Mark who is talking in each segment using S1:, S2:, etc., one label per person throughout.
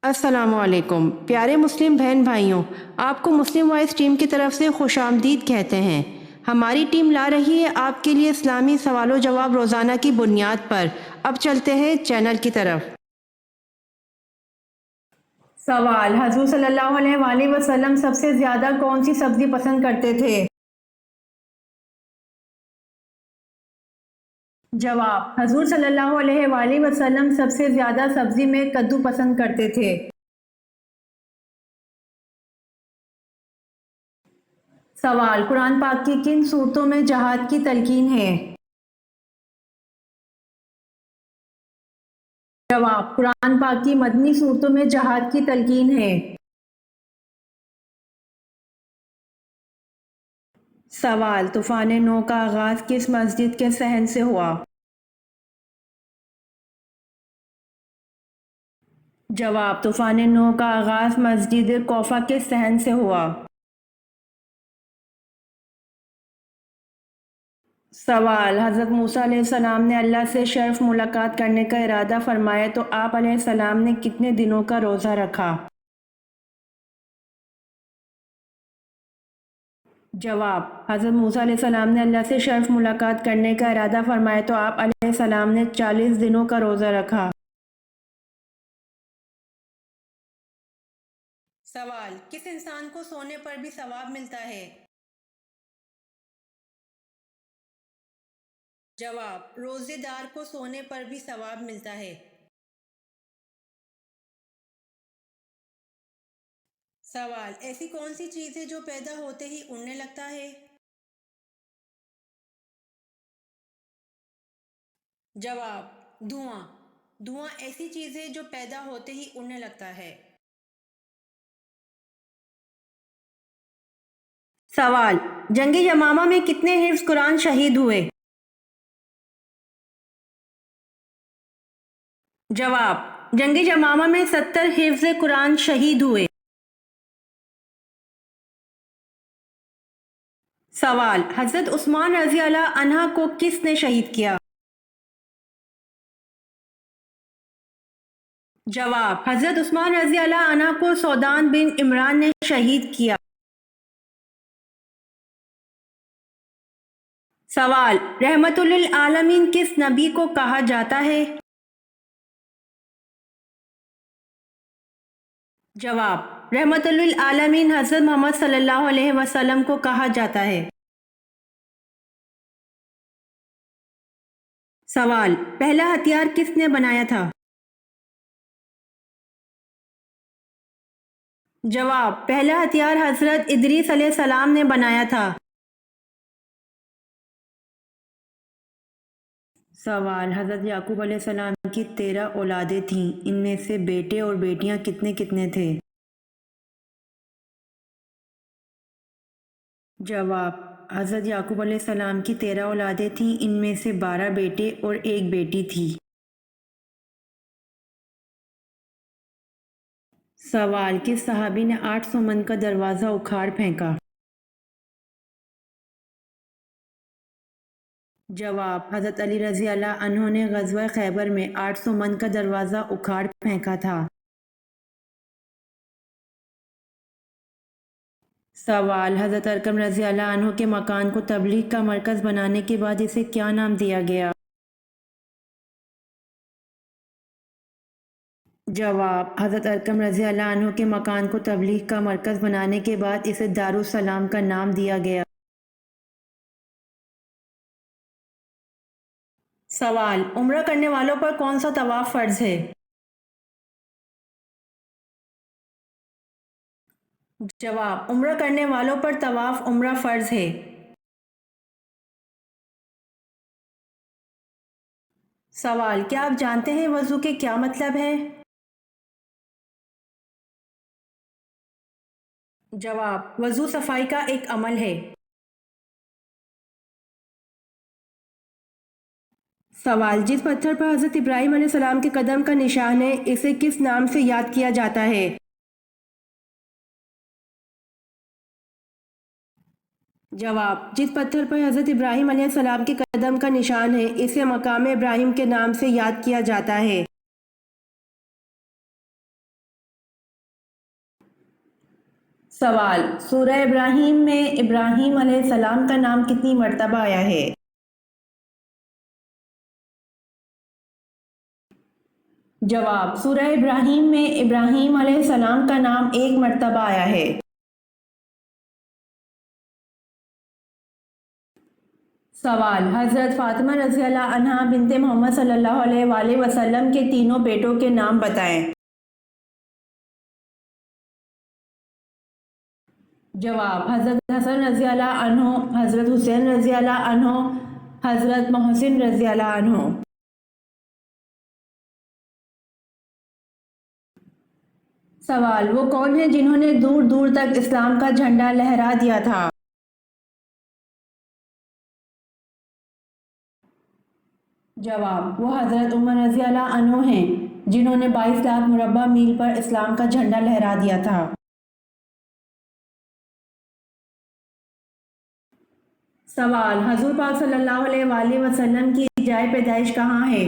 S1: السلام علیکم پیارے مسلم بہن بھائیوں، آپ کو مسلم وائس ٹیم کی طرف سے خوش آمدید کہتے ہیں۔ ہماری ٹیم لا رہی ہے آپ کے لیے اسلامی سوال و جواب روزانہ کی بنیاد پر۔ اب چلتے ہیں چینل کی طرف۔ سوال: حضور صلی اللہ علیہ وآلہ وسلم سب سے زیادہ کون سی سبزی پسند کرتے تھے؟ جواب: حضور صلی اللہ علیہ وآلہ وسلم سب سے زیادہ سبزی میں کدو پسند کرتے تھے۔ سوال: قرآن پاک کی کن صورتوں میں جہاد کی تلقین ہے؟ جواب: قرآن پاک کی مدنی صورتوں میں جہاد کی تلقین ہے۔ سوال: طوفان نو کا آغاز کس مسجد کے صحن سے ہوا؟ جواب: طوفان نو کا آغاز مسجد کوفہ کے صحن سے ہوا۔ سوال: حضرت موسیٰ علیہ السلام نے اللہ سے شرف ملاقات کرنے کا ارادہ فرمایا تو آپ علیہ السلام نے کتنے دنوں کا روزہ رکھا؟ جواب: حضرت موسیٰ علیہ السلام نے اللہ سے شرف ملاقات کرنے کا ارادہ فرمایا تو آپ علیہ السلام نے 40 دنوں کا روزہ رکھا۔ سوال: کس انسان کو سونے پر بھی ثواب ملتا ہے؟ جواب: روزے دار کو سونے پر بھی ثواب ملتا ہے۔ سوال: ایسی کون سی چیز ہے جو پیدا ہوتے ہی اڑنے لگتا ہے؟ جواب: دھواں۔ دھواں ایسی چیز ہے جو پیدا ہوتے ہی اڑنے لگتا ہے۔ سوال: جنگ یمامہ میں کتنے حفظ قرآن شہید ہوئے؟ جواب: جنگ یمامہ میں 70 حفظ قرآن شہید ہوئے۔ سوال: حضرت عثمان رضی اللہ عنہ کو کس نے شہید کیا؟ جواب: حضرت عثمان رضی اللہ عنہ کو سودان بن عمران نے شہید کیا۔ سوال: رحمت للعالمین کس نبی کو کہا جاتا ہے؟ جواب: رحمت للعالمین حضرت محمد صلی اللہ علیہ وسلم کو کہا جاتا ہے۔ سوال: پہلا ہتھیار کس نے بنایا تھا؟ جواب: پہلا ہتھیار حضرت ادریس علیہ السلام نے بنایا تھا۔ سوال: حضرت یعقوب علیہ السلام کی 13 اولادیں تھیں، ان میں سے بیٹے اور بیٹیاں کتنے کتنے تھے؟ جواب: حضرت یعقوب علیہ السلام کی 13 اولادیں تھیں، ان میں سے 12 بیٹے اور 1 بیٹی تھی۔ سوال: کس صحابی نے 800 من کا دروازہ اکھاڑ پھینکا؟ جواب: حضرت علی رضی اللہ عنہ نے غزوہ خیبر میں 800 من کا دروازہ اکھاڑ پھینکا تھا۔ سوال: حضرت ارقم رضی اللہ عنہ کے مکان کو تبلیغ کا مرکز بنانے کے بعد اسے کیا نام دیا گیا؟ جواب: حضرت ارقم رضی اللہ عنہ کے مکان کو تبلیغ کا مرکز بنانے کے بعد اسے دارالسلام کا نام دیا گیا۔ سوال: عمرہ کرنے والوں پر کون سا طواف فرض ہے؟ جواب: عمرہ کرنے والوں پر طواف عمرہ فرض ہے۔ سوال: کیا آپ جانتے ہیں وضو کے کیا مطلب ہے؟ جواب: وضو صفائی کا ایک عمل ہے۔ سوال: جس پتھر پر حضرت ابراہیم علیہ السلام کے قدم کا نشان ہے اسے کس نام سے یاد کیا جاتا ہے؟ جواب: جس پتھر پر حضرت ابراہیم علیہ السلام کے قدم کا نشان ہے اسے مقام ابراہیم کے نام سے یاد کیا جاتا ہے۔ سوال، سورہ ابراہیم میں ابراہیم علیہ السلام کا نام کتنی مرتبہ آیا ہے؟ جواب، سورہ ابراہیم میں ابراہیم علیہ السلام کا نام ایک مرتبہ آیا ہے۔ سوال، حضرت فاطمہ رضی اللہ عنہا بنت محمد صلی اللہ علیہ وآلہ وسلم کے تینوں بیٹوں کے نام بتائیں۔ جواب، حضرت حسن رضی اللہ عنہ، حضرت حسین رضی اللہ عنہ، حضرت محسن رضی اللہ عنہ۔ سوال، وہ کون ہیں جنہوں نے دور دور تک اسلام کا جھنڈا لہرا دیا تھا؟ جواب، وہ حضرت عمر رضی اللہ عنہ ہیں جنہوں نے 22 لاکھ مربع میل پر اسلام کا جھنڈا لہرا دیا تھا۔ سوال، حضور پاک صلی اللہ علیہ وآلہ وسلم کی جائے پیدائش کہاں ہے؟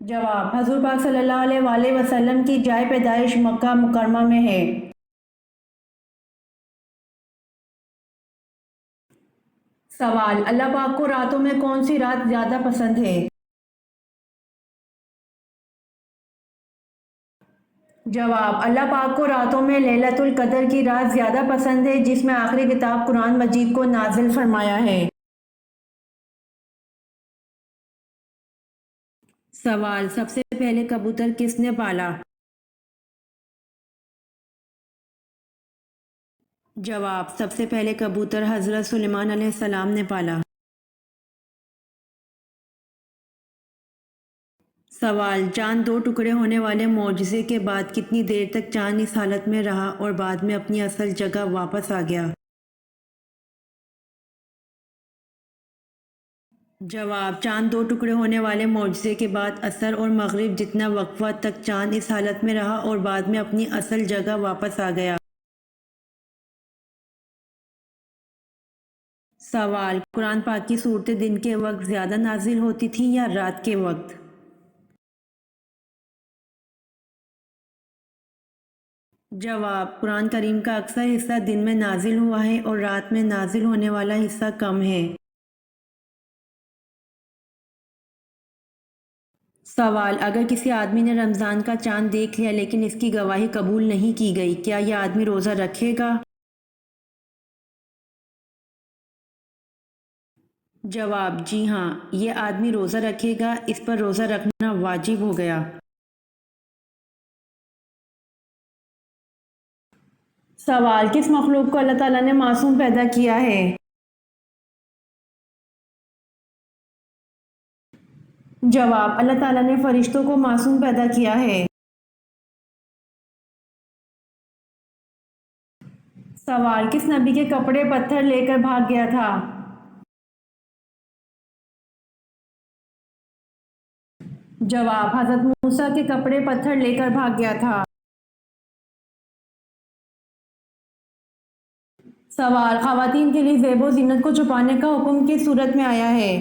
S1: جواب، حضور پاک صلی اللہ علیہ وآلہ وسلم کی جائے پیدائش مکہ مکرمہ میں ہے۔ سوال، اللہ پاک کو راتوں میں کون سی رات زیادہ پسند ہے؟ جواب، اللہ پاک کو راتوں میں لیلۃ القدر کی رات زیادہ پسند ہے جس میں آخری کتاب قرآن مجید کو نازل فرمایا ہے۔ سوال، سب سے پہلے کبوتر کس نے پالا؟ جواب، سب سے پہلے کبوتر حضرت سلیمان علیہ السلام نے پالا۔ سوال، چاند دو ٹکڑے ہونے والے معجزے کے بعد کتنی دیر تک چاند اس حالت میں رہا اور بعد میں اپنی اصل جگہ واپس آ گیا؟ جواب، چاند دو ٹکڑے ہونے والے معجزے کے بعد عصر اور مغرب جتنا وقفہ تک چاند اس حالت میں رہا اور بعد میں اپنی اصل جگہ واپس آ گیا۔ سوال، قرآن پاک کی صورتیں دن کے وقت زیادہ نازل ہوتی تھیں یا رات کے وقت؟ جواب، قرآن کریم کا اکثر حصہ دن میں نازل ہوا ہے اور رات میں نازل ہونے والا حصہ کم ہے۔ سوال، اگر کسی آدمی نے رمضان کا چاند دیکھ لیا لیکن اس کی گواہی قبول نہیں کی گئی، کیا یہ آدمی روزہ رکھے گا؟ جواب، جی ہاں، یہ آدمی روزہ رکھے گا، اس پر روزہ رکھنا واجب ہو گیا۔ سوال، کس مخلوق کو اللہ تعالیٰ نے معصوم پیدا کیا ہے؟ جواب، اللہ تعالیٰ نے فرشتوں کو معصوم پیدا کیا ہے۔ سوال، کس نبی کے کپڑے پتھر لے کر بھاگ گیا تھا؟ جواب، حضرت موسیٰ کے کپڑے پتھر لے کر بھاگ گیا تھا۔ سوال، خواتین کے لیے زیب و زینت کو چھپانے کا حکم کس صورت میں آیا ہے؟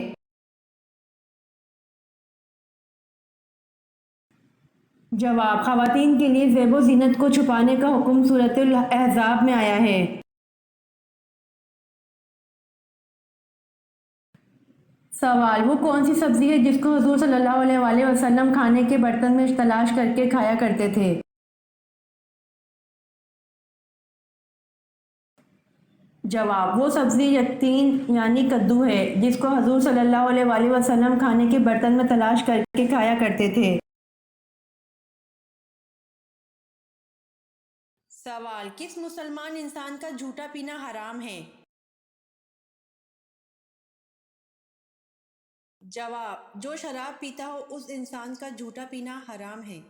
S1: جواب، خواتین کے لیے زیب و زینت کو چھپانے کا حکم سورۃ الاحزاب میں آیا ہے۔ سوال، وہ کون سی سبزی ہے جس کو حضور صلی اللہ علیہ وآلہ وسلم کھانے کے برتن میں تلاش کر کے کھایا کرتے تھے؟ جواب، وہ سبزی یقطین یعنی کدو ہے جس کو حضور صلی اللہ علیہ وآلہ وسلم کھانے کے برتن میں تلاش کر کے کھایا کرتے تھے۔ سوال، کس مسلمان انسان کا جھوٹا پینا حرام ہے؟ جواب، جو شراب پیتا ہو اس انسان کا جھوٹا پینا حرام ہے۔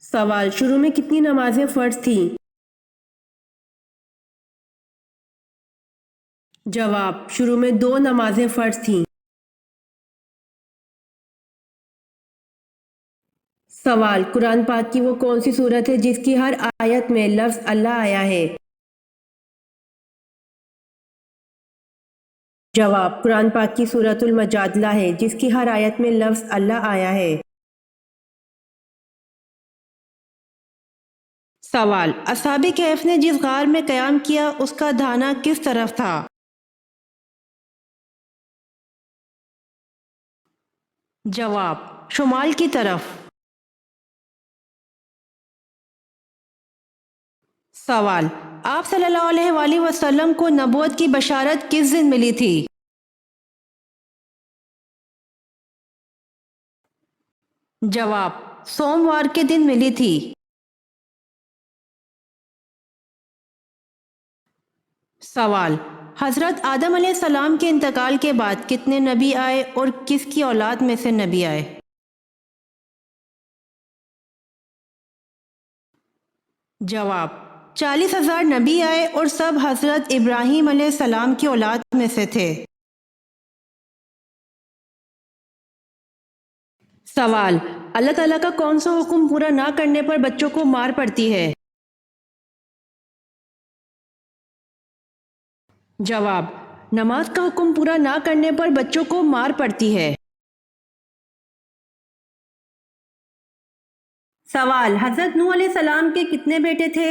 S1: سوال، شروع میں کتنی نمازیں فرض تھیں؟ جواب، شروع میں 2 نمازیں فرض تھیں۔ سوال، قرآن پاک کی وہ کون سی صورت ہے جس کی ہر آیت میں لفظ اللہ آیا ہے؟ جواب قرآن پاک کی سورۃ المجادلہ ہے جس کی ہر آیت میں لفظ اللہ آیا ہے۔ سوال، اصحاب کہف نے جس غار میں قیام کیا اس کا دھانا کس طرف تھا؟ جواب شمال کی طرف۔ سوال، آپ صلی اللہ علیہ وآلہ وسلم کو نبوت کی بشارت کس دن ملی تھی؟ جواب سوموار کے دن ملی تھی۔ سوال، حضرت آدم علیہ السلام کے انتقال کے بعد کتنے نبی آئے اور کس کی اولاد میں سے نبی آئے؟ جواب 40,000 نبی آئے اور سب حضرت ابراہیم علیہ السلام کی اولاد میں سے تھے۔ سوال، اللہ تعالیٰ کا کون سا حکم پورا نہ کرنے پر بچوں کو مار پڑتی ہے؟ جواب نماز کا حکم پورا نہ کرنے پر بچوں کو مار پڑتی ہے۔ سوال، حضرت نوح علیہ السلام کے کتنے بیٹے تھے؟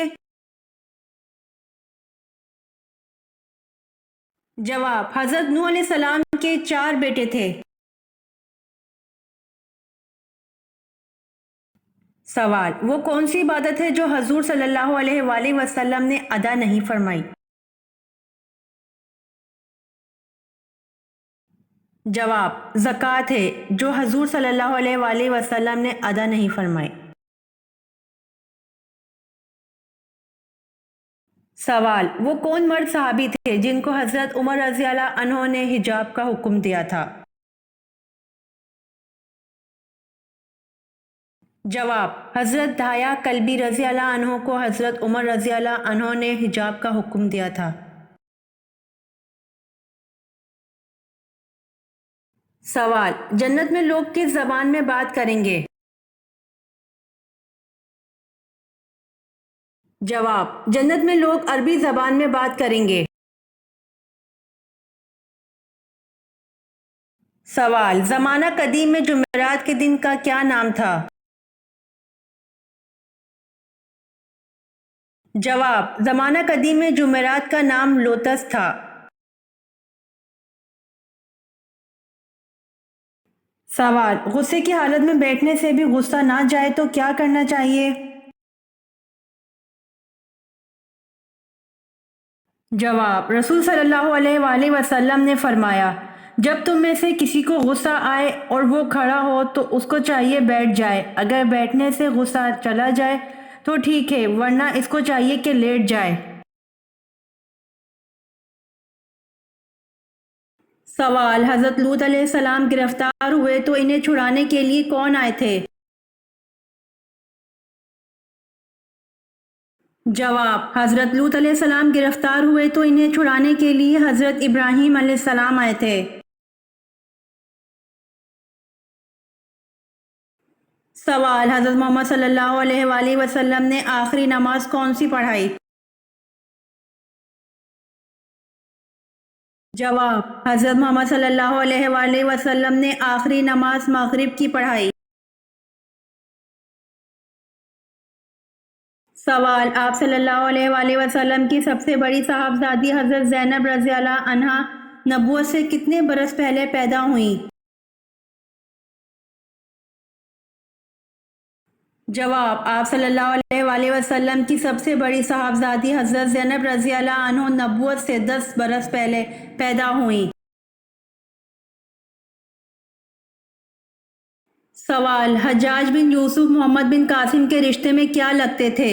S1: جواب حضرت نوح علیہ السلام کے 4 بیٹے تھے۔ سوال، وہ کون سی عبادت ہے جو حضور صلی اللہ علیہ وآلہ وسلم نے ادا نہیں فرمائی؟ جواب زکوٰۃ ہے جو حضور صلی اللہ علیہ وآلہ وسلم نے ادا نہیں فرمائی۔ سوال، وہ کون مرد صحابی تھے جن کو حضرت عمر رضی اللہ عنہ نے حجاب کا حکم دیا تھا؟ جواب حضرت دھایا کلبی رضی اللہ عنہ کو حضرت عمر رضی اللہ عنہ نے حجاب کا حکم دیا تھا۔ سوال، جنت میں لوگ کس زبان میں بات کریں گے؟ جواب جنت میں لوگ عربی زبان میں بات کریں گے۔ سوال، زمانہ قدیم میں جمعرات کے دن کا کیا نام تھا؟ جواب زمانہ قدیم میں جمعرات کا نام لوتس تھا۔ سوال، غصے کی حالت میں بیٹھنے سے بھی غصہ نہ جائے تو کیا کرنا چاہیے؟ جواب رسول صلی اللہ علیہ وآلہ وسلم نے فرمایا، جب تم میں سے کسی کو غصہ آئے اور وہ کھڑا ہو تو اس کو چاہیے بیٹھ جائے، اگر بیٹھنے سے غصہ چلا جائے تو ٹھیک ہے ورنہ اس کو چاہیے کہ لیٹ جائے۔ سوال، حضرت لوط علیہ السلام گرفتار ہوئے تو انہیں چھڑانے کے لیے کون آئے تھے؟ جواب حضرت لوط علیہ السلام گرفتار ہوئے تو انہیں چھڑانے کے لیے حضرت ابراہیم علیہ السلام آئے تھے۔ سوال، حضرت محمد صلی اللہ علیہ وآلہ وسلم نے آخری نماز کون سی پڑھائی؟ جواب حضرت محمد صلی اللہ علیہ وآلہ وسلم نے آخری نماز مغرب کی پڑھائی۔ سوال، آپ صلی اللہ علیہ وآلہ وسلم کی سب سے بڑی صاحبزادی حضرت زینب رضی اللہ عنہا نبوت سے کتنے برس پہلے پیدا ہوئیں؟ جواب آپ صلی اللہ علیہ وآلہ وسلم کی سب سے بڑی صاحبزادی حضرت زینب رضی اللہ عنہ نبوت سے 10 برس پہلے پیدا ہوئیں۔ سوال، حجاج بن یوسف محمد بن قاسم کے رشتے میں کیا لگتے تھے؟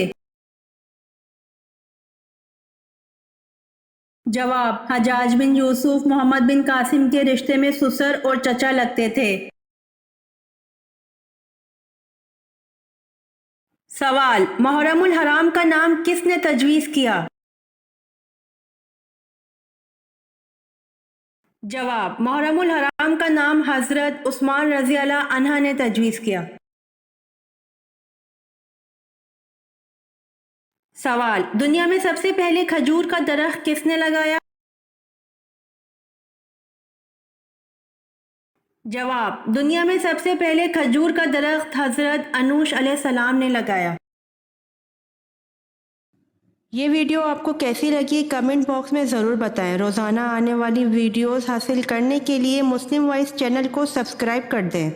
S1: جواب حجاج بن یوسف محمد بن قاسم کے رشتے میں سسر اور چچا لگتے تھے۔ سوال، محرم الحرام کا نام کس نے تجویز کیا؟ جواب محرم الحرام کا نام حضرت عثمان رضی اللہ عنہ نے تجویز کیا۔ سوال، دنیا میں سب سے پہلے کھجور کا درخت کس نے لگایا؟ جواب: دنیا میں سب سے پہلے کھجور کا درخت حضرت انوش علیہ السلام نے لگایا۔ یہ ویڈیو آپ کو کیسی لگی کمنٹ باکس میں ضرور بتائیں۔ روزانہ آنے والی ویڈیوز حاصل کرنے کے لیے مسلم وائس چینل کو سبسکرائب کر دیں۔